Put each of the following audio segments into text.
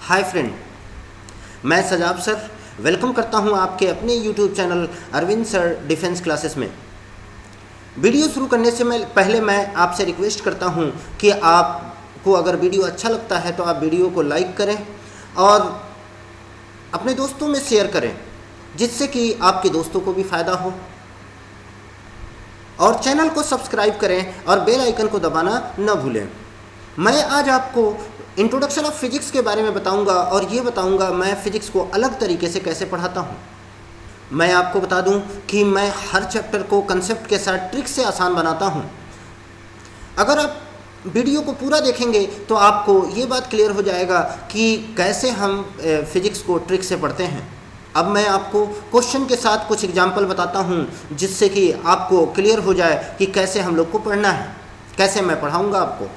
Hi friend, मैं सजाब sir welcome करता हूं आपके अपने YouTube channel Arvind sir defence classes में। वीडियो शुरू करने से पहले मैं आपसे रिक्वेस्ट करता हूं कि आपको अगर वीडियो अच्छा लगता है तो आप वीडियो को लाइक करें और अपने दोस्तों में शेयर करें, जिससे कि आपके दोस्तों को भी फ़ायदा हो। और चैनल को सब्सक्राइब करें और बेल आइकन को दबाना न भूलें। मैं आज आपको इंट्रोडक्शन ऑफ फिजिक्स के बारे में बताऊंगा और ये बताऊंगा मैं फ़िज़िक्स को अलग तरीके से कैसे पढ़ाता हूँ। मैं आपको बता दूं कि मैं हर चैप्टर को कंसेप्ट के साथ ट्रिक से आसान बनाता हूँ। अगर आप वीडियो को पूरा देखेंगे तो आपको ये बात क्लियर हो जाएगा कि कैसे हम फिज़िक्स को ट्रिक से पढ़ते हैं। अब मैं आपको क्वेश्चन के साथ कुछ एग्जाम्पल बताता हूँ, जिससे कि आपको क्लियर हो जाए कि कैसे हम लोग को पढ़ना है, कैसे मैं पढ़ाऊँगा आपको।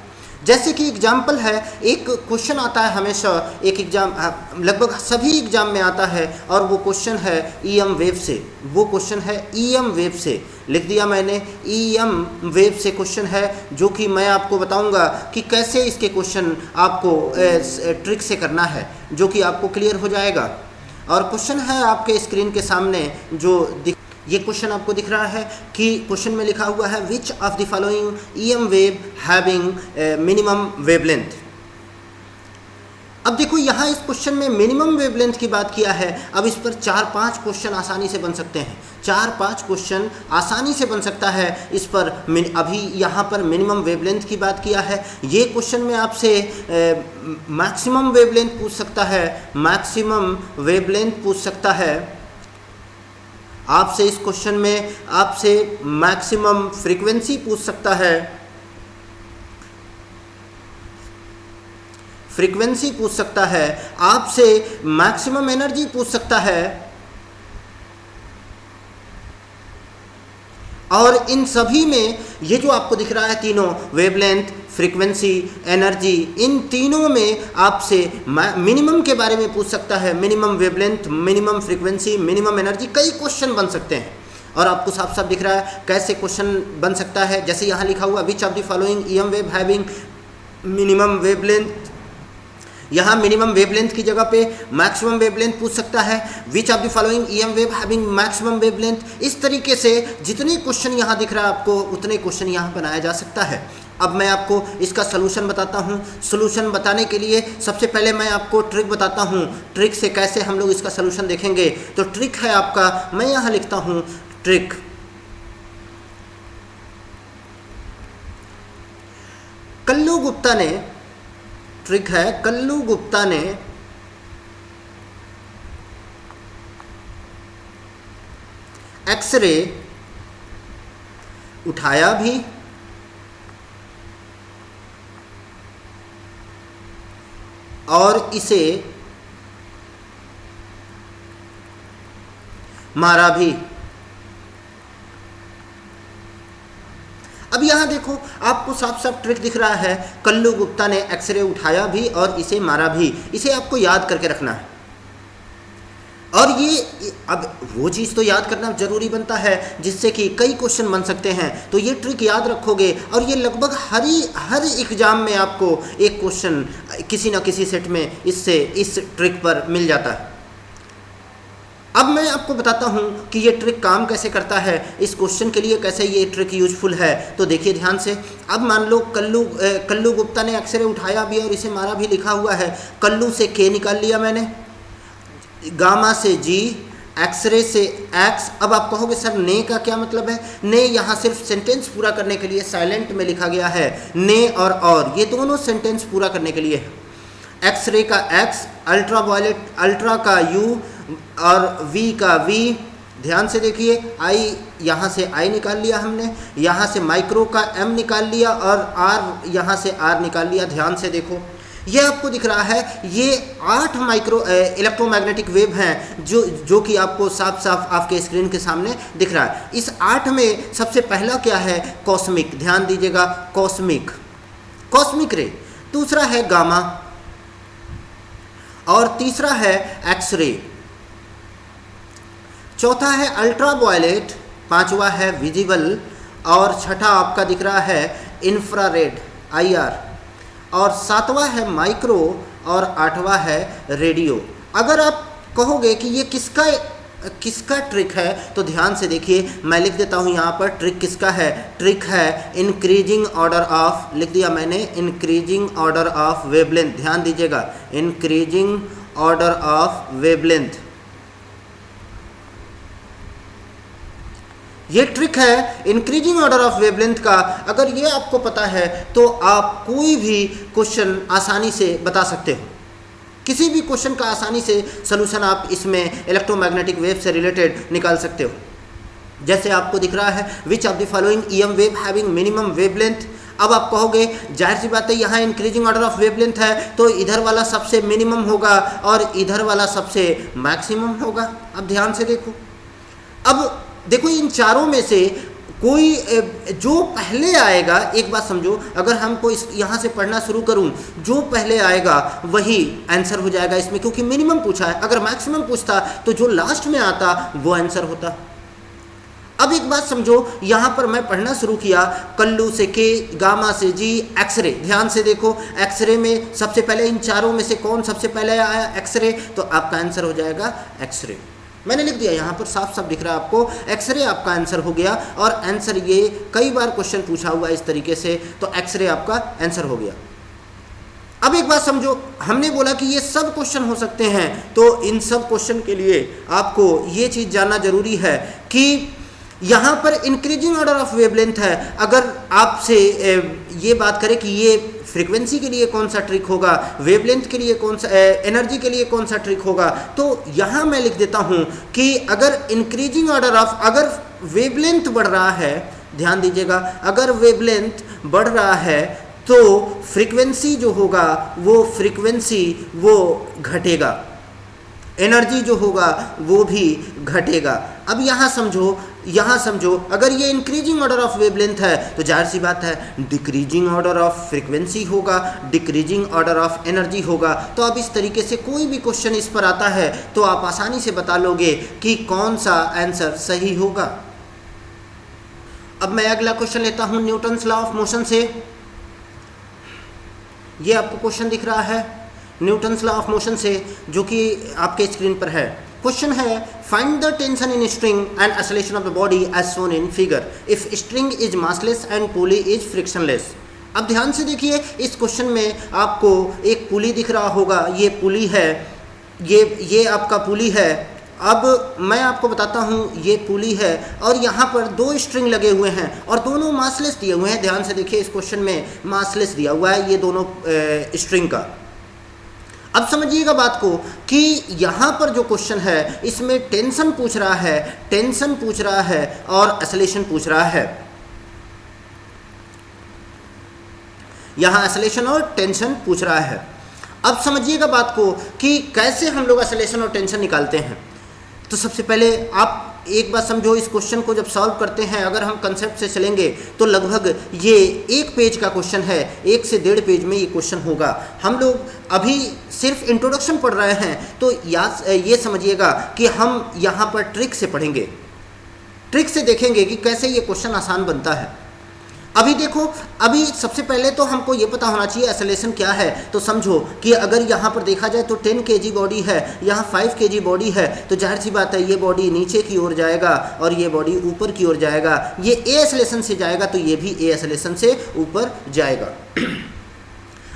जैसे कि एग्जाम्पल है, एक क्वेश्चन आता है हमेशा, एक एग्ज़ाम लगभग सभी एग्ज़ाम में आता है और वो क्वेश्चन है ईएम वेव से। वो क्वेश्चन है ईएम वेव से, लिख दिया मैंने, ईएम वेव से क्वेश्चन है, जो कि मैं आपको बताऊंगा कि कैसे इसके क्वेश्चन आपको ट्रिक से करना है, जो कि आपको क्लियर हो जाएगा। और क्वेश्चन है आपके स्क्रीन के सामने जो ये क्वेश्चन आपको दिख रहा है कि क्वेश्चन में लिखा हुआ है which of the following EM wave having minimum wavelength. अब देखो यहाँ इस क्वेश्चन में मिनिमम वेवलेंथ की बात किया है। अब इस पर 4-5 क्वेश्चन आसानी से बन सकते हैं, 4-5 क्वेश्चन आसानी से बन सकता है इस पर। अभी यहाँ पर मिनिमम वेवलेंथ की बात किया है। ये क्वेश्चन में आपसे मैक्सिमम वेवलेंथ पूछ सकता है, मैक्सिमम वेवलेंथ पूछ सकता है आपसे। इस क्वेश्चन में आपसे मैक्सिमम फ्रीक्वेंसी पूछ सकता है, फ्रीक्वेंसी पूछ सकता है आपसे, मैक्सिमम एनर्जी पूछ सकता है। और इन सभी में ये जो आपको दिख रहा है तीनों, वेवलेंथ, फ्रीक्वेंसी, एनर्जी, इन तीनों में आपसे मिनिमम के बारे में पूछ सकता है। Minimum wavelength, minimum frequency, minimum energy, कई क्वेश्चन बन सकते हैं। और आपको साफ साफ दिख रहा है कैसे क्वेश्चन बन सकता है। जैसे यहाँ लिखा हुआ which of the following EM wave having minimum wavelength, यहाँ मिनिमम वेवलेंथ की जगह पे मैक्सिमम वेवलेंथ पूछ सकता है। Which of the following EM wave having maximum wavelength. इस तरीके से जितने क्वेश्चन यहाँ दिख रहा है आपको, उतने क्वेश्चन यहाँ बनाया जा सकता है। अब मैं आपको इसका सलूशन बताता हूँ। सलूशन बताने के लिए सबसे पहले मैं आपको ट्रिक बताता हूँ, ट्रिक से कैसे हम लोग इसका सलूशन देखेंगे। तो ट्रिक है आपका, मैं यहाँ लिखता हूँ ट्रिक। कल्लू गुप्ता ने, ट्रिक है कल्लू गुप्ता ने एक्सरे उठाया भी और इसे मारा भी। अब यहाँ देखो आपको साफ साफ ट्रिक दिख रहा है, कल्लू गुप्ता ने एक्सरे उठाया भी और इसे मारा भी। इसे आपको याद करके रखना है। और ये अब वो चीज़ तो याद करना जरूरी बनता है जिससे कि कई क्वेश्चन बन सकते हैं। तो ये ट्रिक याद रखोगे और ये लगभग हर एग्जाम में आपको एक क्वेश्चन किसी न किसी सेट में इस ट्रिक पर मिल जाता है। अब मैं आपको बताता हूँ कि ये ट्रिक काम कैसे करता है, इस क्वेश्चन के लिए कैसे ये ट्रिक यूजफुल है। तो देखिए ध्यान से। अब मान लो कल्लू गुप्ता ने एक्सरे उठाया भी और इसे मारा भी लिखा हुआ है। कल्लू से के निकाल लिया मैंने, गामा से जी, एक्सरे से एक्स। अब आप कहोगे सर ने का क्या मतलब है। ने यहाँ सिर्फ सेंटेंस पूरा करने के लिए साइलेंट में लिखा गया है। ने और ये दोनों सेंटेंस पूरा करने के लिए है। एक्सरे का एक्स, अल्ट्रा वायलेट, अल्ट्रा का यू और वी का वी। ध्यान से देखिए, आई यहाँ से आई निकाल लिया हमने, यहाँ से माइक्रो का एम निकाल लिया और आर यहाँ से आर निकाल लिया। ध्यान से देखो, ये आपको दिख रहा है, ये 8 माइक्रो इलेक्ट्रोमैग्नेटिक वेव हैं जो कि आपको साफ साफ आपके स्क्रीन के सामने दिख रहा है। इस 8 में सबसे पहला क्या है, कॉस्मिक। ध्यान दीजिएगा, कॉस्मिक रे। दूसरा है गामा और तीसरा है एक्सरे। चौथा है अल्ट्रा वायलेट, पांचवा है विजिबल और छठा आपका दिख रहा है इंफ्रारेड, IR। और सातवां है माइक्रो और 8वां है रेडियो। अगर आप कहोगे कि ये किसका ट्रिक है तो ध्यान से देखिए, मैं लिख देता हूँ यहाँ पर ट्रिक किसका है। ट्रिक है इंक्रीजिंग ऑर्डर ऑफ, लिख दिया मैंने, इंक्रीजिंग ऑर्डर ऑफ वेवलेंथ। ध्यान दीजिएगा, इंक्रीजिंग ऑर्डर ऑफ वेवलेंथ, ये ट्रिक है इंक्रीजिंग ऑर्डर ऑफ वेवलेंथ का। अगर ये आपको पता है तो आप कोई भी क्वेश्चन आसानी से बता सकते हो, किसी भी क्वेश्चन का आसानी से सलूशन आप इसमें इलेक्ट्रोमैग्नेटिक वेव से रिलेटेड निकाल सकते हो। जैसे आपको दिख रहा है which of the following EM wave having minimum wavelength. अब आप कहोगे जाहिर सी बात है यहाँ इंक्रीजिंग ऑर्डर ऑफ वेवलेंथ है तो इधर वाला सबसे मिनिमम होगा और इधर वाला सबसे मैक्सिमम होगा। अब ध्यान से देखो, अब देखो इन चारों में से कोई जो पहले आएगा, एक बात समझो, अगर हमको इस यहाँ से पढ़ना शुरू करूँ, जो पहले आएगा वही आंसर हो जाएगा इसमें, क्योंकि मिनिमम पूछा है। अगर मैक्सिमम पूछता तो जो लास्ट में आता वो आंसर होता। अब एक बात समझो, यहाँ पर मैं पढ़ना शुरू किया कल्लू से के, गामा से जी, एक्सरे। ध्यान से देखो, एक्सरे में सबसे पहले इन चारों में से कौन सबसे पहले आया, एक्सरे, तो आपका आंसर हो जाएगा एक्सरे। मैंने लिख दिया यहाँ पर, साफ साफ दिख रहा है आपको, एक्सरे आपका आंसर हो गया। और आंसर ये कई बार क्वेश्चन पूछा हुआ है इस तरीके से, तो एक्सरे आपका आंसर हो गया। अब एक बात समझो, हमने बोला कि ये सब क्वेश्चन हो सकते हैं, तो इन सब क्वेश्चन के लिए आपको ये चीज़ जानना जरूरी है कि यहाँ पर इंक्रीजिंग ऑर्डर ऑफ वेवलेंथ है। अगर आपसे ये बात करें कि ये फ्रीक्वेंसी के लिए कौन सा ट्रिक होगा, वेवलेंथ के लिए कौन सा, एनर्जी के लिए कौन सा ट्रिक होगा, तो यहाँ मैं लिख देता हूँ कि अगर इंक्रीजिंग ऑर्डर ऑफ, अगर वेवलेंथ बढ़ रहा है, ध्यान दीजिएगा, अगर वेवलेंथ बढ़ रहा है तो फ्रीक्वेंसी जो होगा वो फ्रीक्वेंसी वो घटेगा, एनर्जी जो होगा वो भी घटेगा। अब यहाँ समझो अगर ये इंक्रीजिंग ऑर्डर ऑफ वेवलेंथ है तो जाहिर सी बात है डिक्रीजिंग ऑर्डर ऑफ फ्रीक्वेंसी होगा, डिक्रीजिंग ऑर्डर ऑफ एनर्जी होगा। तो अब इस तरीके से कोई भी क्वेश्चन इस पर आता है तो आप आसानी से बता लोगे कि कौन सा आंसर सही होगा। अब मैं अगला क्वेश्चन लेता हूँ न्यूटन्स लॉ ऑफ मोशन से। ये आपको क्वेश्चन दिख रहा है न्यूटन्स लॉ ऑफ मोशन से, जो कि आपके स्क्रीन पर है। क्वेश्चन है find the tension in string and acceleration of the body as shown in figure if string is massless and pulley is frictionless. अब ध्यान से देखिए, इस क्वेश्चन में आपको एक पुली दिख रहा होगा, ये पुली है, ये आपका पुली है। अब मैं आपको बताता हूँ, ये पुली है और यहाँ पर दो स्ट्रिंग लगे हुए हैं और दोनों मासलेस दिए हुए हैं। ध्यान से देखिए, इस क्वेश्चन में मासलेस दिया हुआ है ये दोनों स्ट्रिंग का। अब समझिएगा बात को कि यहाँ पर जो क्वेश्चन है इसमें टेंशन पूछ रहा है और एक्सेलरेशन पूछ रहा है। यहाँ एक्सेलरेशन और टेंशन पूछ रहा है। अब समझिएगा बात को कि कैसे हम लोग एक्सेलरेशन और टेंशन निकालते हैं। तो सबसे पहले आप एक बात समझो, इस क्वेश्चन को जब सॉल्व करते हैं, अगर हम कंसेप्ट से चलेंगे तो लगभग ये 1 पेज का क्वेश्चन है, 1 से 1.5 पेज में ये क्वेश्चन होगा। हम लोग अभी सिर्फ इंट्रोडक्शन पढ़ रहे हैं, तो ये समझिएगा कि हम यहाँ पर ट्रिक से पढ़ेंगे, ट्रिक से देखेंगे कि कैसे ये क्वेश्चन आसान बनता है। अभी देखो, अभी सबसे पहले तो हमको ये पता होना चाहिए एक्सेलरेशन क्या है। तो समझो कि अगर यहाँ पर देखा जाए तो 10 kg बॉडी है, यहाँ 5 kg बॉडी है, तो जाहिर सी बात है ये बॉडी नीचे की ओर जाएगा और ये बॉडी ऊपर की ओर जाएगा। ये ए एक्सेलरेशन से जाएगा तो ये भी ए एक्सेलरेशन से ऊपर जाएगा।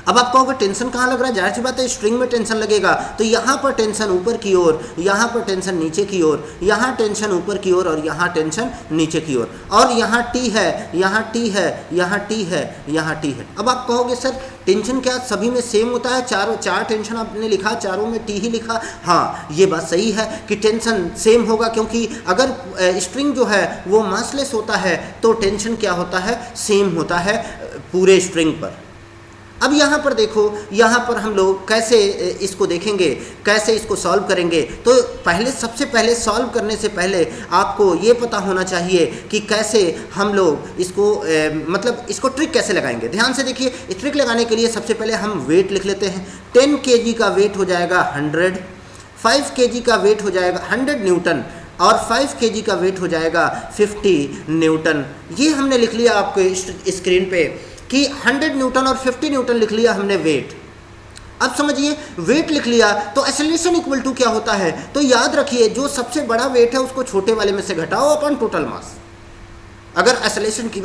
अब आप कहोगे टेंशन कहाँ लग रहा है, जाहिर सी बात है स्ट्रिंग में टेंशन लगेगा, तो यहाँ पर टेंशन ऊपर की ओर, यहाँ पर टेंशन नीचे की ओर, यहाँ टेंशन ऊपर की ओर और यहाँ टेंशन नीचे की ओर, और यहाँ टी है, यहाँ टी है, यहाँ टी है, यहाँ टी है। अब आप कहोगे सर टेंशन क्या सभी में सेम होता है, चार टेंशन आपने लिखा, चारों में टी ही लिखा। हाँ, ये बात सही है कि टेंशन सेम होगा, क्योंकि अगर स्ट्रिंग जो है वो मासलेस होता है तो टेंशन क्या होता है, सेम होता है पूरे स्ट्रिंग पर। अब यहाँ पर देखो, यहाँ पर हम लोग कैसे इसको देखेंगे, कैसे इसको सॉल्व करेंगे। तो सबसे पहले सॉल्व करने से पहले आपको ये पता होना चाहिए कि कैसे हम लोग इसको मतलब इसको ट्रिक कैसे लगाएंगे। ध्यान से देखिए, इस ट्रिक लगाने के लिए सबसे पहले हम वेट लिख लेते हैं। 10 kg का वेट हो जाएगा 100, 5 kg का वेट हो जाएगा 100 न्यूटन और 5 kg का वेट हो जाएगा 50 न्यूटन। ये हमने लिख लिया आपको स्क्रीन पे कि 100 न्यूटन और 50 न्यूटन लिख लिया हमने वेट। अब समझिए, वेट लिख लिया तो एक्सेलरेशन इक्वल टू क्या होता है, तो याद रखिए जो सबसे बड़ा वेट है उसको छोटे वाले में से घटाओ अपन टोटल मास। अगर एक्सेलरेशन की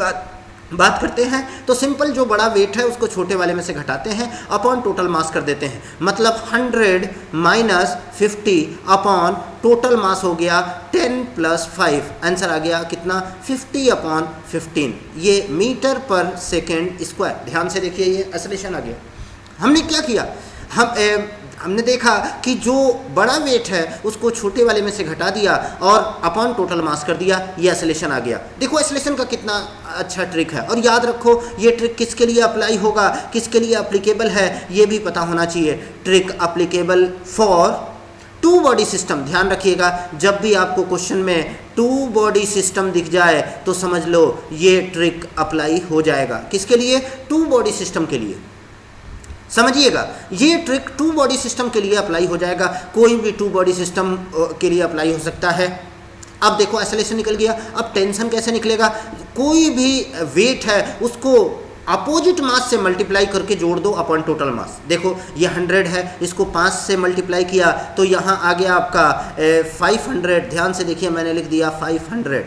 बात करते हैं तो सिंपल जो बड़ा वेट है उसको छोटे वाले में से घटाते हैं अपॉन टोटल मास कर देते हैं, मतलब 100 माइनस 50 अपॉन टोटल मास हो गया 10 प्लस 5, आंसर आ गया कितना 50 अपॉन 15, ये मीटर पर सेकेंड स्क्वायर। ध्यान से देखिए ये एक्सेलरेशन आ गया। हमने क्या किया, हमने देखा कि जो बड़ा वेट है उसको छोटे वाले में से घटा दिया और अपॉन टोटल मास कर दिया, ये एक्सेलरेशन आ गया। देखो एक्सेलरेशन का कितना अच्छा ट्रिक है, और याद रखो ये ट्रिक किसके लिए अप्लाई होगा, किसके लिए अप्लीकेबल है, ये भी पता होना चाहिए। Trick applicable for two body system. ध्यान रखिएगा, जब भी आपको क्वेश्चन में टू बॉडी सिस्टम दिख जाए तो समझ लो ये ट्रिक अप्लाई हो जाएगा। किसके लिए, टू बॉडी सिस्टम के लिए। समझिएगा, ये ट्रिक टू बॉडी सिस्टम के लिए अप्लाई हो जाएगा, कोई भी टू बॉडी सिस्टम के लिए अप्लाई हो सकता है। अब देखो एक्सेलरेशन निकल गया, अब टेंशन कैसे निकलेगा, कोई भी वेट है उसको अपोजिट मास से मल्टीप्लाई करके जोड़ दो अपॉन टोटल मास। देखो ये 100 है, इसको 5 से मल्टीप्लाई किया तो यहाँ आ गया आपका 500। ध्यान से देखिए मैंने लिख दिया 500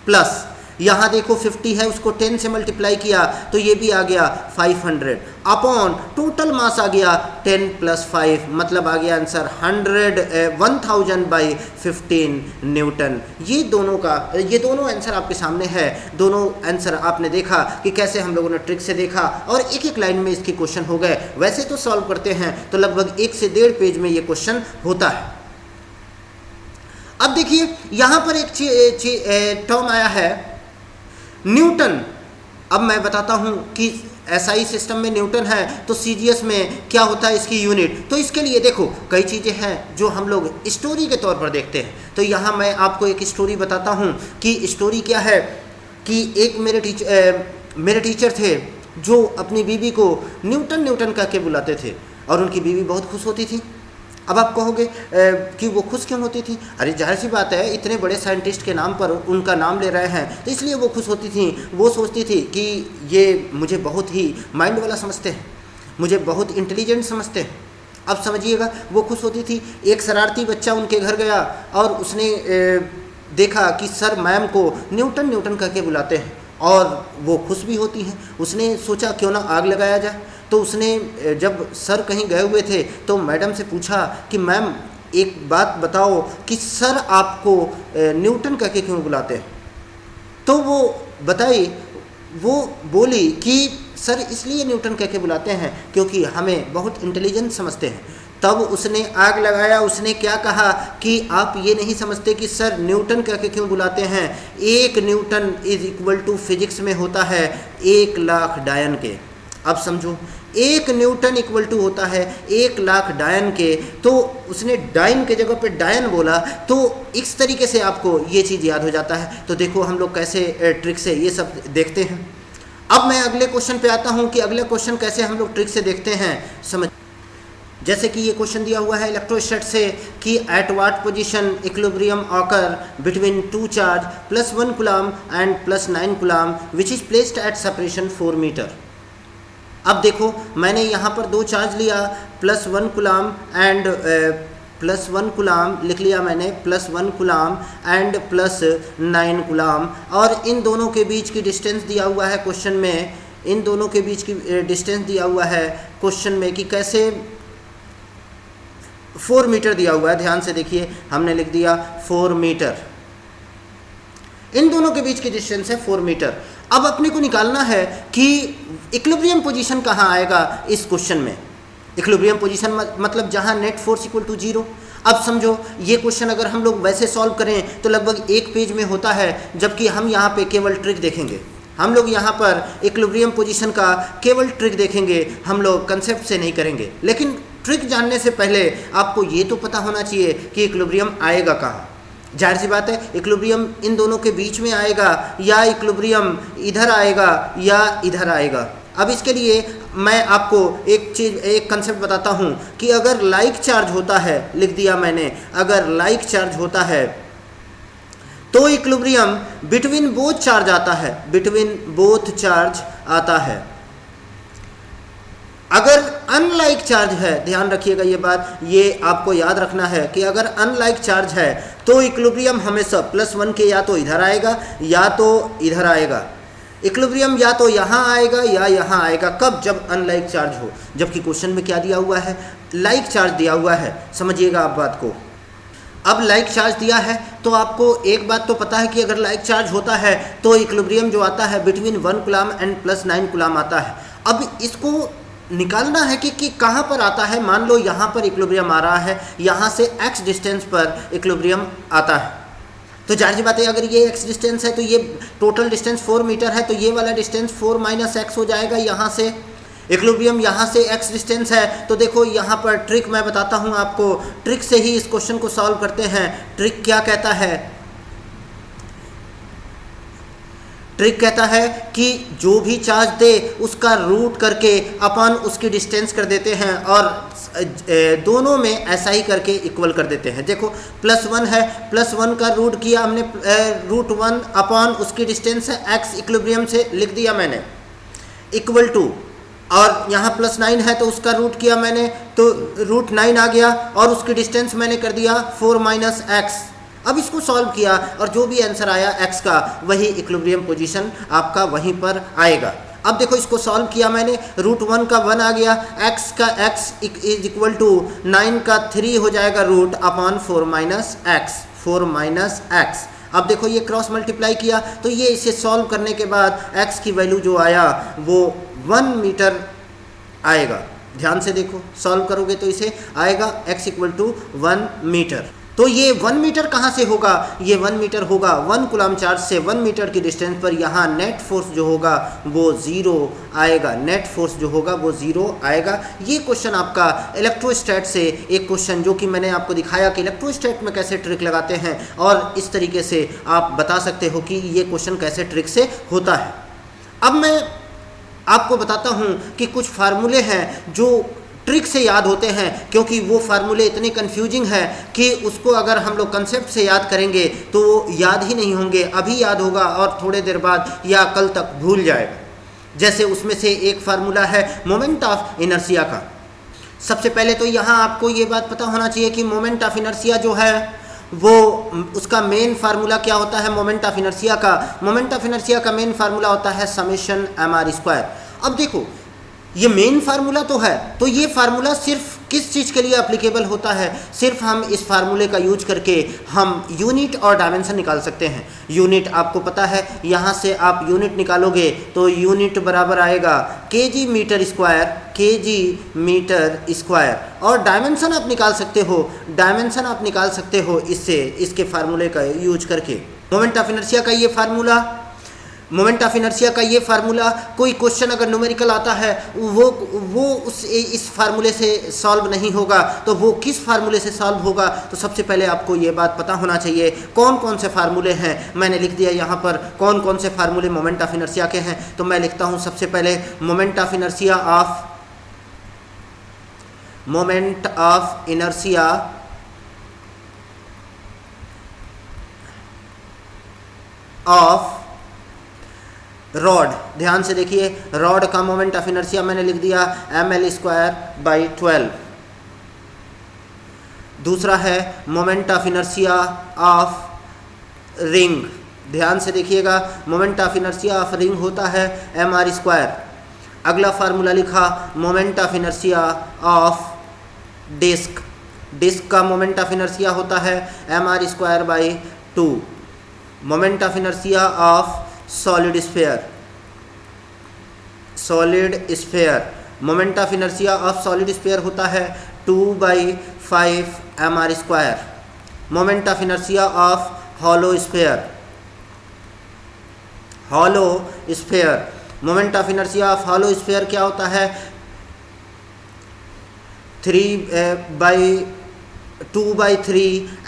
प्लस यहाँ देखो 50 है, उसको 10 से मल्टीप्लाई किया तो ये भी आ गया 500 अपॉन टोटल मास आ गया 10 प्लस 5, मतलब आ गया आंसर 1000 बाई 15 न्यूटन। ये दोनों आंसर आपके सामने है। दोनों आंसर आपने देखा कि कैसे हम लोगों ने ट्रिक से देखा और एक एक लाइन में इसके क्वेश्चन हो गए। वैसे तो सॉल्व करते हैं तो लगभग 1 से 1.5 पेज में ये क्वेश्चन होता है। अब देखिए यहाँ पर एक टर्म आया है न्यूटन। अब मैं बताता हूँ कि एसआई सिस्टम में न्यूटन है तो सीजीएस में क्या होता है इसकी यूनिट। तो इसके लिए देखो कई चीज़ें हैं जो हम लोग स्टोरी के तौर पर देखते हैं। तो यहाँ मैं आपको एक स्टोरी बताता हूँ कि स्टोरी क्या है कि एक मेरे टीचर थे जो अपनी बीवी को न्यूटन न्यूटन कह के बुलाते थे और उनकी बीवी बहुत खुश होती थी। अब आप कहोगे कि वो खुश क्यों होती थी, अरे जाहिर सी बात है इतने बड़े साइंटिस्ट के नाम पर उनका नाम ले रहे हैं तो इसलिए वो खुश होती थी। वो सोचती थी कि ये मुझे बहुत ही माइंड वाला समझते हैं, मुझे बहुत इंटेलिजेंट समझते हैं। अब समझिएगा वो खुश होती थी। एक शरारती बच्चा उनके घर गया और उसने देखा कि सर मैम को न्यूटन न्यूटन कह के बुलाते हैं और वो खुश भी होती हैं। उसने सोचा क्यों ना आग लगाया जाए। तो उसने जब सर कहीं गए हुए थे तो मैडम से पूछा कि मैम एक बात बताओ कि सर आपको न्यूटन कह के क्यों बुलाते हैं। तो वो बताई, वो बोली कि सर इसलिए न्यूटन कह के बुलाते हैं क्योंकि हमें बहुत इंटेलिजेंट समझते हैं। तब उसने आग लगाया। उसने क्या कहा कि आप ये नहीं समझते कि सर न्यूटन कह के क्यों बुलाते हैं, 1 Newton is equal to physics में होता है 1 लाख डायन के। अब समझो 1 न्यूटन इक्वल टू होता है 1 लाख डायन के। तो उसने डायन के जगह पे डायन बोला तो इस तरीके से आपको ये चीज़ याद हो जाता है। तो देखो हम लोग कैसे ट्रिक से ये सब देखते हैं। अब मैं अगले क्वेश्चन पे आता हूँ कि अगले क्वेश्चन कैसे हम लोग ट्रिक से देखते हैं। समझ, जैसे कि ये क्वेश्चन दिया हुआ है इलेक्ट्रोस्टैट से कि at what position equilibrium occur between 2 charge +1 coulomb and +9 coulomb which is placed at separation 4 metre. अब देखो मैंने यहाँ पर 2 चार्ज लिया, +1 कूलम एंड +1 कूलम लिख लिया मैंने, +1 कूलम एंड +9 कूलम, और इन दोनों के बीच की डिस्टेंस दिया हुआ है क्वेश्चन में। इन दोनों के बीच की डिस्टेंस दिया हुआ है क्वेश्चन में कि कैसे 4 मीटर दिया हुआ है। ध्यान से देखिए हमने लिख दिया 4 मीटर। इन दोनों के बीच की डिस्टेंस है 4 मीटर। अब अपने को निकालना है कि इक्विलिब्रियम पोजीशन कहाँ आएगा इस क्वेश्चन में। इक्विलिब्रियम पोजीशन मतलब जहाँ नेट फोर्स इक्वल टू 0। अब समझो ये क्वेश्चन अगर हम लोग वैसे सॉल्व करें तो लगभग 1 पेज में होता है, जबकि हम यहाँ पे केवल ट्रिक देखेंगे। हम लोग यहाँ पर इक्विलिब्रियम पोजीशन का केवल ट्रिक देखेंगे, हम लोग कंसेप्ट से नहीं करेंगे। लेकिन ट्रिक जानने से पहले आपको ये तो पता होना चाहिए कि इक्विलिब्रियम आएगा कहाँ। जाहिर सी बात है इक्विलिब्रियम इन दोनों के बीच में आएगा या इक्विलिब्रियम इधर आएगा या इधर आएगा। अब इसके लिए मैं आपको एक कंसेप्ट बताता हूँ कि अगर लाइक चार्ज होता है, लिख दिया मैंने, अगर लाइक चार्ज होता है तो इक्विलिब्रियम बिटवीन बोथ चार्ज आता है, बिटवीन बोथ चार्ज आता है। अगर अनलाइक चार्ज है, ध्यान रखिएगा ये बात, ये आपको याद रखना है कि अगर अनलाइक चार्ज है तो इक्विलिब्रियम हमेशा +1 के या तो इधर आएगा या तो इधर आएगा। इक्विलिब्रियम या तो यहाँ आएगा या यहाँ आएगा। कब? जब अनलाइक चार्ज हो। जबकि क्वेश्चन में क्या दिया हुआ है? लाइक चार्ज दिया हुआ है। समझिएगा आप बात को। अब लाइक चार्ज दिया है तो आपको एक बात तो पता है कि अगर लाइक चार्ज होता है तो इक्विलिब्रियम जो आता है बिटवीन 1 कूलम एंड +9 कूलम आता है। अब इसको निकालना है कि कहाँ पर आता है। मान लो यहाँ पर इक्विलिब्रियम आ रहा है, यहाँ से x डिस्टेंस पर इक्विलिब्रियम आता है, तो जाहिर सी बात है अगर ये x डिस्टेंस है तो ये टोटल डिस्टेंस 4 मीटर है, तो ये वाला डिस्टेंस 4 - x हो जाएगा। यहाँ से इक्विलिब्रियम यहाँ से x डिस्टेंस है, तो देखो यहाँ पर ट्रिक मैं बताता हूँ आपको, ट्रिक से ही इस क्वेश्चन को सॉल्व करते हैं। ट्रिक क्या कहता है? ट्रिक कहता है कि जो भी चार्ज दे उसका रूट करके अपन उसकी डिस्टेंस कर देते हैं और दोनों में ऐसा ही करके इक्वल कर देते हैं। देखो +1 है, +1 का रूट किया हमने, √1 अपॉन उसकी डिस्टेंस है x, इक्विलिब्रियम से लिख दिया मैंने, इक्वल टू, और यहाँ +9 है तो उसका रूट किया मैंने तो √9 आ गया और उसकी डिस्टेंस मैंने कर दिया 4 - x। अब इसको सॉल्व किया और जो भी आंसर आया x का वही इक्विलिब्रियम पोजीशन आपका वहीं पर आएगा। अब देखो इसको सॉल्व किया मैंने, √1 का 1 आ गया, x का x इज इक्वल टू 9 का 3 हो जाएगा रूट अपॉन 4 - x। अब देखो ये क्रॉस मल्टीप्लाई किया तो ये इसे सॉल्व करने के बाद x की वैल्यू जो आया वो 1 मीटर आएगा। ध्यान से देखो, सॉल्व करोगे तो इसे आएगा x इक्वल टू 1 मीटर। तो ये 1 मीटर कहाँ से होगा? ये 1 मीटर होगा 1 कूलम चार्ज से 1 मीटर की डिस्टेंस पर। यहाँ नेट फोर्स जो होगा वो 0 आएगा, नेट फोर्स जो होगा वो 0 आएगा। ये क्वेश्चन आपका इलेक्ट्रोस्टैट से एक क्वेश्चन जो कि मैंने आपको दिखाया कि इलेक्ट्रोस्टैट में कैसे ट्रिक लगाते हैं और इस तरीके से आप बता सकते हो कि ये क्वेश्चन कैसे ट्रिक से होता है। अब मैं आपको बताता हूँ कि कुछ फार्मूले हैं जो ट्रिक से याद होते हैं, क्योंकि वो फार्मूले इतने कंफ्यूजिंग हैं कि उसको अगर हम लोग कंसेप्ट से याद करेंगे तो वो याद ही नहीं होंगे, अभी याद होगा और थोड़े देर बाद या कल तक भूल जाएगा। जैसे उसमें से एक फार्मूला है मोमेंट ऑफ इनर्शिया का। सबसे पहले तो यहाँ आपको ये बात पता होना चाहिए कि मोमेंट ऑफ इनर्शिया जो है वो उसका मेन फार्मूला क्या होता है। मोमेंट ऑफ इनर्शिया का मेन फार्मूला होता है समेशन mr²। अब देखो ये मेन फार्मूला तो है, तो ये फार्मूला सिर्फ किस चीज़ के लिए एप्लीकेबल होता है? सिर्फ हम इस फार्मूले का यूज करके हम यूनिट और डायमेंशन निकाल सकते हैं। यूनिट आपको पता है, यहाँ से आप यूनिट निकालोगे तो यूनिट बराबर आएगा kg मीटर स्क्वायर, और डायमेंशन आप निकाल सकते हो, इससे, इसके फार्मूले का यूज करके। मोमेंट ऑफ इनर्शिया का ये फार्मूला कोई क्वेश्चन अगर न्यूमेरिकल आता है वो इस फार्मूले से सॉल्व नहीं होगा, तो वो किस फार्मूले से सॉल्व होगा? तो सबसे पहले आपको ये बात पता होना चाहिए कौन कौन से फार्मूले हैं। मैंने लिख दिया यहाँ पर कौन कौन से फार्मूले मोमेंट ऑफ इनर्शिया के हैं। तो मैं लिखता हूँ सबसे पहले moment of inertia of rod. ध्यान से देखिए, रॉड का मोमेंट ऑफ इनर्शिया मैंने लिख दिया ml²/12। दूसरा है moment of inertia of ring. ध्यान से देखिएगा, moment of inertia of ring होता है mr²। अगला फार्मूला लिखा moment of inertia of disc. Disc का मोमेंट ऑफ इनर्शिया होता है mr²/2। Moment of inertia of solid sphere, moment of inertia of solid sphere होता है 2/5 mr²। Moment of inertia of hollow sphere, moment of inertia of hollow sphere क्या होता है 2/3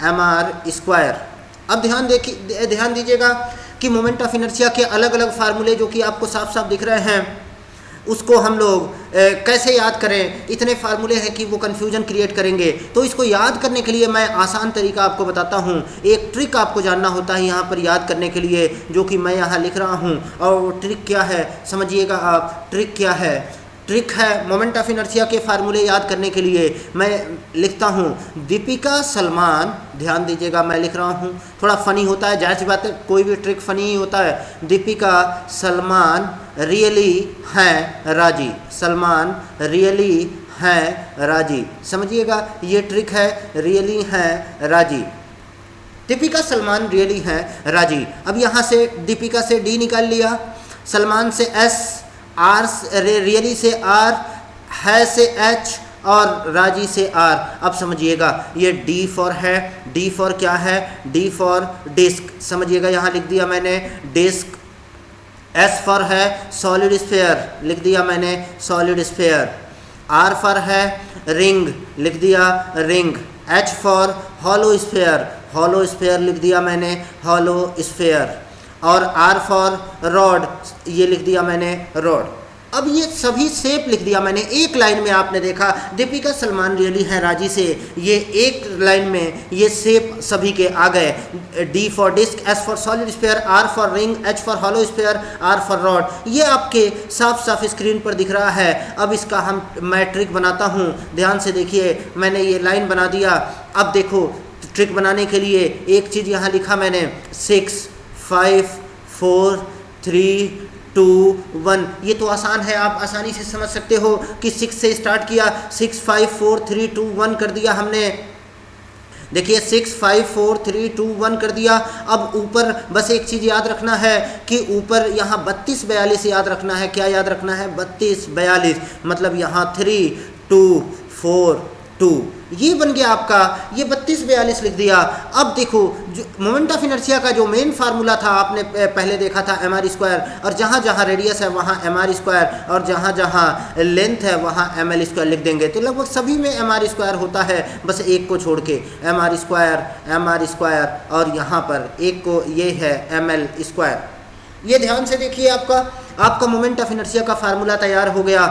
mr²। अब ध्यान दीजिएगा कि मोमेंट ऑफ इनर्शिया के अलग अलग फार्मूले जो कि आपको साफ साफ दिख रहे हैं, उसको हम लोग कैसे याद करें। इतने फार्मूले हैं कि वो कन्फ्यूजन क्रिएट करेंगे। तो इसको याद करने के लिए मैं आसान तरीका आपको बताता हूँ। एक ट्रिक आपको जानना होता है यहाँ पर याद करने के लिए, जो कि मैं यहाँ लिख रहा हूँ। और वो ट्रिक क्या है समझिएगा आप। ट्रिक क्या है? ट्रिक है मोमेंट ऑफ इनर्शिया के फार्मूले याद करने के लिए। मैं लिखता हूँ दीपिका सलमान, ध्यान दीजिएगा मैं लिख रहा हूँ, थोड़ा फ़नी होता है, जाहिर सी बात है कोई भी ट्रिक फ़नी ही होता है। दीपिका सलमान रियली हैं राजी, सलमान रियली हैं राजी, समझिएगा ये ट्रिक है, रियली हैं राजी। दीपिका सलमान रियली हैं राजी। अब यहाँ से दीपिका से डी निकाल लिया, सलमान से एस, आर रियली से आर, है से एच और राजी से आर। अब समझिएगा ये डी फॉर है, डी फॉर क्या है, डी फॉर डिस्क, समझिएगा यहाँ लिख दिया मैंने डिस्क। एस फॉर है सॉलिड स्फीयर, लिख दिया मैंने सॉलिड स्फीयर। आर फॉर है रिंग, लिख दिया ring. H for hollow sphere, hollow sphere लिख दिया मैंने हॉलो स्फीयर। और आर फॉर रॉड, ये लिख दिया मैंने रॉड। अब ये सभी शेप लिख दिया मैंने एक लाइन में। आपने देखा दीपिका सलमान रियली हैं राजी से ये एक लाइन में ये शेप सभी के आ गए। D for disc, S for solid sphere, R for ring, H for hollow sphere, R for rod. ये आपके साफ साफ स्क्रीन पर दिख रहा है। अब इसका मैं ट्रिक बनाता हूँ, ध्यान से देखिए। मैंने ये लाइन बना दिया। अब देखो ट्रिक बनाने के लिए एक चीज़ यहाँ लिखा मैंने 6 5 4 3 2 1। ये तो आसान है, आप आसानी से समझ सकते हो कि 6 से स्टार्ट किया, 6 5 4 3 2 1 कर दिया हमने। देखिए 6 5 4 3 2 1 कर दिया। अब ऊपर बस एक चीज़ याद रखना है कि ऊपर यहाँ 32 42 याद रखना है। क्या याद रखना है? 32 42, मतलब यहाँ 3 2 4 2, ये बन गया आपका, ये 32 42 लिख दिया। अब देखो जो मोमेंट ऑफ इनर्शिया का जो मेन फार्मूला था आपने पहले देखा था एम आर स्क्वायर, और जहाँ जहाँ रेडियस है वहाँ एम आर स्क्वायर, और जहाँ जहाँ लेंथ है वहाँ एम एल स्क्वायर लिख देंगे। तो लगभग सभी में एम आर स्क्वायर होता है, बस एक को छोड़ के एम आर स्क्वायर, और यहाँ पर एक को ये है एम एल स्क्वायर। ये ध्यान से देखिए, आपका मोमेंट ऑफ इनर्शिया का फार्मूला तैयार हो गया।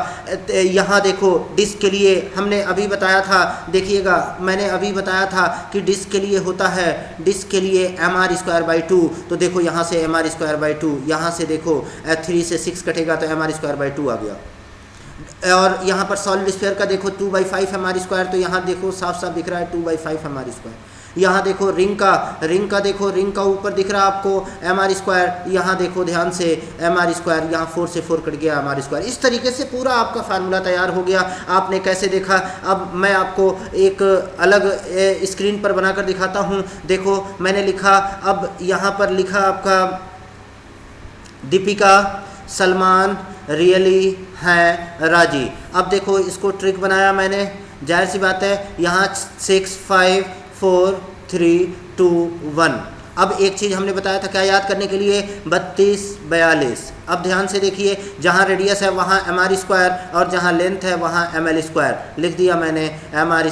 यहाँ देखो डिस्क के लिए हमने अभी बताया था, देखिएगा मैंने अभी बताया था कि डिस्क के लिए होता है, डिस्क के लिए एम आर स्क्वायर बाई 2। तो देखो यहाँ से एम आर स्क्वायर बाई 2, यहाँ से देखो 3 से 6 कटेगा तो एम आर स्क्वायर बाई 2 आ गया। और यहाँ पर सॉलिड स्फीयर का देखो 2/5 एम आर स्क्वायर, तो यहाँ देखो साफ साफ दिख रहा है 2/5 एम आर स्क्वायर। यहाँ देखो रिंग का देखो, रिंग का ऊपर दिख रहा है आपको एम आर स्क्वायर, यहाँ देखो ध्यान से एम आर स्क्वायर, यहाँ 4 से 4 कट गया एम आर स्क्वायर। इस तरीके से पूरा आपका फार्मूला तैयार हो गया। आपने कैसे देखा, अब मैं आपको एक अलग स्क्रीन पर बनाकर दिखाता हूँ। देखो मैंने लिखा, अब यहाँ पर लिखा आपका दीपिका सलमान रियली हैं राजी। अब देखो इसको ट्रिक बनाया मैंने, जाहिर सी बात है यहाँ 6 5 4 3 2 1। अब एक चीज़ हमने बताया था क्या याद करने के लिए, 32 42। अब ध्यान से देखिए, जहाँ रेडियस है वहाँ एम आर स्क्वायर, और जहाँ लेंथ है वहाँ एम एल स्क्वायर लिख दिया मैंने। एम आर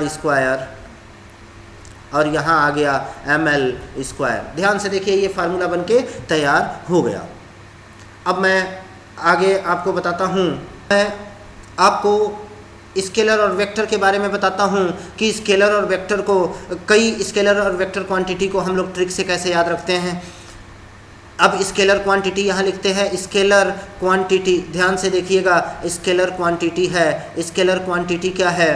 स्क्वायर और यहाँ आ गया एम एल स्क्वायर। ध्यान से देखिए ये फार्मूला बनके तैयार हो गया। अब मैं आगे आपको बताता हूँ, मैं आपको स्केलर और वेक्टर के बारे में बताता हूँ कि स्केलर और वेक्टर को, कई स्केलर और वेक्टर क्वांटिटी को हम लोग ट्रिक से कैसे याद रखते हैं। अब स्केलर क्वांटिटी यहाँ लिखते हैं, स्केलर क्वांटिटी ध्यान से देखिएगा, स्केलर क्वांटिटी है। स्केलर क्वांटिटी क्या है,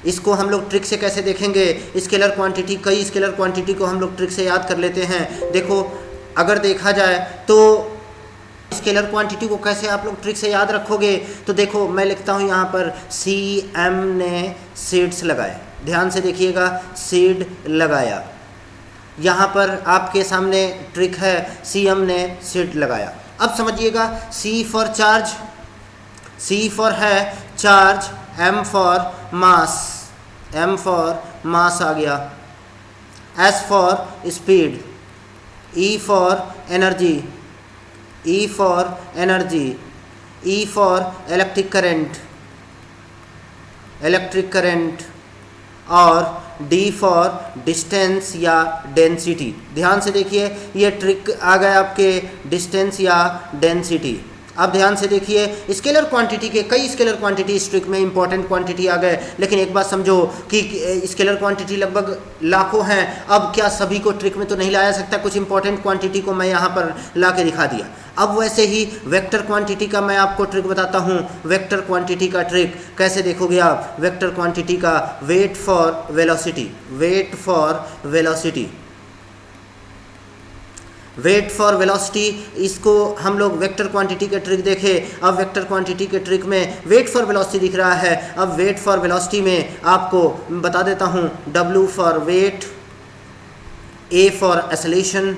इसको हम लोग ट्रिक से कैसे देखेंगे। स्केलर क्वांटिटी, कई स्केलर क्वांटिटी को हम लोग ट्रिक से याद कर लेते हैं। देखो अगर देखा जाए तो स्केलर क्वांटिटी को कैसे आप लोग ट्रिक से याद रखोगे, तो देखो मैं लिखता हूँ यहाँ पर CM ने सीड्स लगाए। ध्यान से देखिएगा, सीड लगाया। यहाँ पर आपके सामने ट्रिक है, CM ने सीड लगाया। अब समझिएगा, C for charge, C for है चार्ज, M फॉर मास आ गया, S for speed, E for energy, E for electric current, और D फॉर डिस्टेंस या डेंसिटी। ध्यान से देखिए ये ट्रिक आ गया आपके डिस्टेंस या डेंसिटी। अब ध्यान से देखिए, स्केलर क्वांटिटी के कई स्केलर क्वांटिटी इस ट्रिक में इंपॉर्टेंट क्वांटिटी आ गए, लेकिन एक बात समझो कि स्केलर क्वांटिटी लगभग लाखों हैं। अब क्या सभी को ट्रिक में तो नहीं लाया सकता, कुछ इंपॉर्टेंट क्वांटिटी को मैं यहाँ पर ला के दिखा दिया। अब वैसे ही वेक्टर क्वांटिटी का मैं आपको ट्रिक बताता हूँ। वेक्टर क्वांटिटी का ट्रिक कैसे देखोगे आप? वेक्टर क्वांटिटी का wait for velocity, wait for velocity, wait for velocity, इसको हम लोग वेक्टर क्वांटिटी के ट्रिक देखें। अब वेक्टर क्वांटिटी के ट्रिक में वेट फॉर वेलोसिटी दिख रहा है। अब वेट फॉर वेलोसिटी में आपको बता देता हूँ, W for wait, A for acceleration,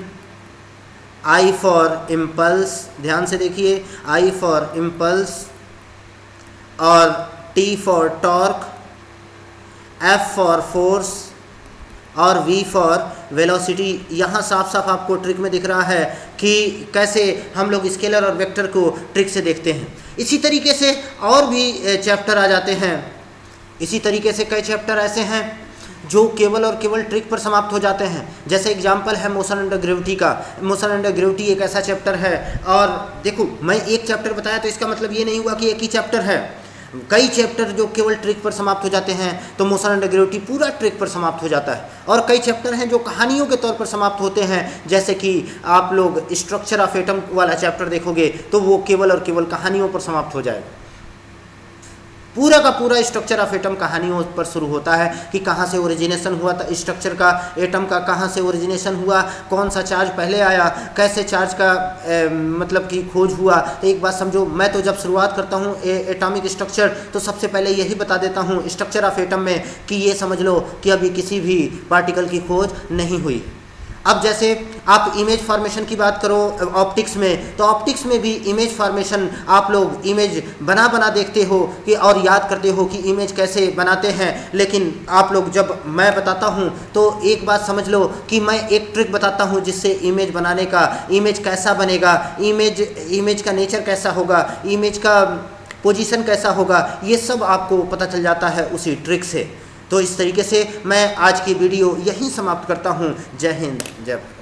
I for impulse, ध्यान से देखिए, I फॉर इम्पल्स, और T for torque, F for force, और V फॉर वेलोसिटी। यहाँ साफ साफ आपको ट्रिक में दिख रहा है कि कैसे हम लोग स्केलर और वेक्टर को ट्रिक से देखते हैं। इसी तरीके से और भी चैप्टर आ जाते हैं। इसी तरीके से कई चैप्टर ऐसे हैं जो केवल और केवल ट्रिक पर समाप्त हो जाते हैं। जैसे एग्जाम्पल है मोशन अंडर ग्रेविटी का। मोशन अंडर ग्रेविटी एक ऐसा चैप्टर है, और देखो मैं एक चैप्टर बताया तो इसका मतलब ये नहीं हुआ कि एक ही चैप्टर है। कई चैप्टर जो केवल ट्रिक पर समाप्त हो जाते हैं, तो मोशन अंडर ग्रेविटी पूरा ट्रिक पर समाप्त हो जाता है। और कई चैप्टर हैं जो कहानियों के तौर पर समाप्त होते हैं, जैसे कि आप लोग स्ट्रक्चर ऑफ एटम वाला चैप्टर देखोगे तो वो केवल और केवल कहानियों पर समाप्त हो जाएगा। पूरा का पूरा स्ट्रक्चर ऑफ एटम कहानियों पर शुरू होता है कि कहाँ से ओरिजिनेशन हुआ था स्ट्रक्चर का, एटम का कहाँ से ओरिजिनेशन हुआ, कौन सा चार्ज पहले आया, कैसे चार्ज का मतलब कि खोज हुआ। तो एक बात समझो, मैं तो जब शुरुआत करता हूँ एटॉमिक स्ट्रक्चर तो सबसे पहले यही बता देता हूँ स्ट्रक्चर ऑफ एटम में कि ये समझ लो कि अभी किसी भी पार्टिकल की खोज नहीं हुई। अब जैसे आप इमेज फॉर्मेशन की बात करो ऑप्टिक्स में, तो ऑप्टिक्स में भी इमेज फॉर्मेशन आप लोग इमेज बना देखते हो कि और याद करते हो कि इमेज कैसे बनाते हैं। लेकिन आप लोग जब मैं बताता हूं तो एक बात समझ लो कि मैं एक ट्रिक बताता हूं जिससे इमेज बनाने का, इमेज कैसा बनेगा, इमेज का नेचर कैसा होगा, इमेज का पोजीशन कैसा होगा, ये सब आपको पता चल जाता है उसी ट्रिक से। तो इस तरीके से मैं आज की वीडियो यहीं समाप्त करता हूँ। जय हिंद, जय भारत।